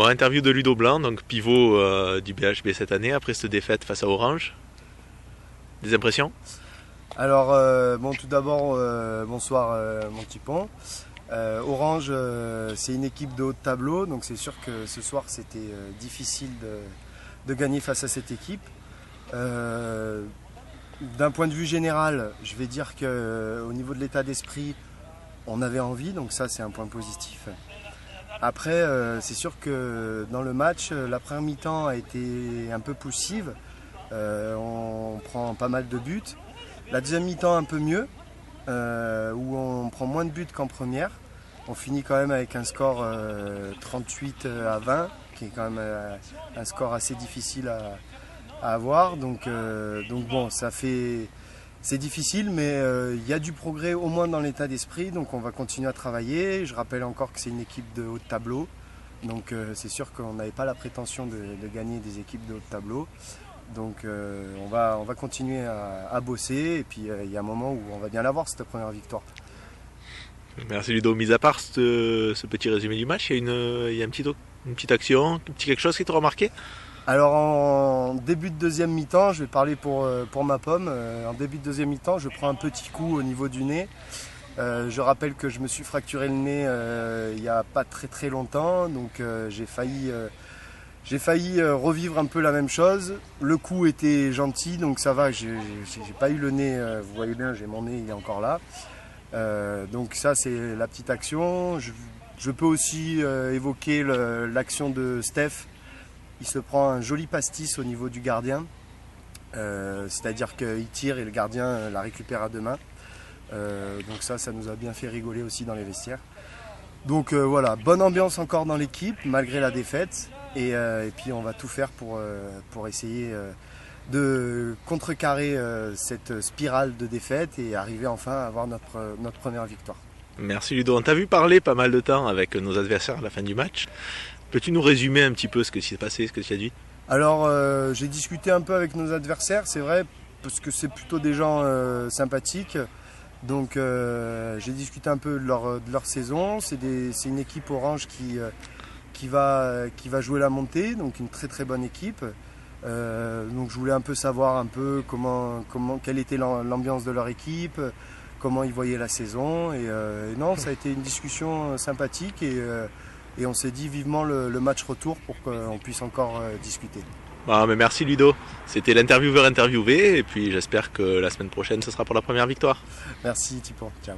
Bon, interview de Ludo Blanc, donc pivot du BHB cette année, après cette défaite face à Orange. Des impressions? Alors, bon, tout d'abord, bonsoir mon petit pont. Orange, c'est une équipe de haut de tableau, donc c'est sûr que ce soir c'était difficile de gagner face à cette équipe. D'un point de vue général, je vais dire qu'au niveau de l'état d'esprit, on avait envie, donc ça c'est un point positif. Après, c'est sûr que dans le match, la première mi-temps a été un peu poussive. On prend pas mal de buts. La deuxième mi-temps un peu mieux, où on prend moins de buts qu'en première. On finit quand même avec un score 38 à 20, qui est quand même un score assez difficile à avoir. Donc bon, c'est difficile, mais il y a du progrès au moins dans l'état d'esprit, donc on va continuer à travailler. Je rappelle encore que c'est une équipe de haut de tableau, donc c'est sûr qu'on n'avait pas la prétention de gagner des équipes de haut de tableau. Donc on va continuer à bosser, et puis il y a un moment où on va bien l'avoir, cette première victoire. Merci Ludo. Mis à part ce petit résumé du match, il y a une petite action, un petit quelque chose qui t'a remarqué? Alors en début de deuxième mi-temps, je vais parler pour ma pomme. En début de deuxième mi-temps, je prends un petit coup au niveau du nez. Je rappelle que je me suis fracturé le nez il n'y a pas très longtemps, donc j'ai failli revivre un peu la même chose. Le coup était gentil, donc ça va, j'ai pas eu le nez, vous voyez bien, j'ai mon nez, il est encore là. Donc ça c'est la petite action. Je peux aussi évoquer l'action de Steph. Il se prend un joli pastis au niveau du gardien, c'est-à-dire qu'il tire et le gardien la récupère à deux mains. Donc ça nous a bien fait rigoler aussi dans les vestiaires. Donc voilà, bonne ambiance encore dans l'équipe malgré la défaite, et puis on va tout faire pour essayer de contrecarrer cette spirale de défaite et arriver enfin à avoir notre première victoire. Merci Ludo. On t'a vu parler pas mal de temps avec nos adversaires à la fin du match. Peux-tu nous résumer un petit peu ce que s'est passé, ce que tu as dit? Alors j'ai discuté un peu avec nos adversaires, c'est vrai, parce que c'est plutôt des gens sympathiques. Donc j'ai discuté un peu de leur saison. C'est une équipe Orange qui va jouer la montée, donc une très bonne équipe. Donc je voulais un peu savoir un peu quelle était l'ambiance de leur équipe, comment ils voyaient la saison. Et non, ça a été une discussion sympathique, et on s'est dit vivement le match retour pour qu'on puisse encore discuter. Ah, mais merci Ludo. C'était l'intervieweur interviewé, et puis j'espère que la semaine prochaine ce sera pour la première victoire. Merci Thibaut, ciao.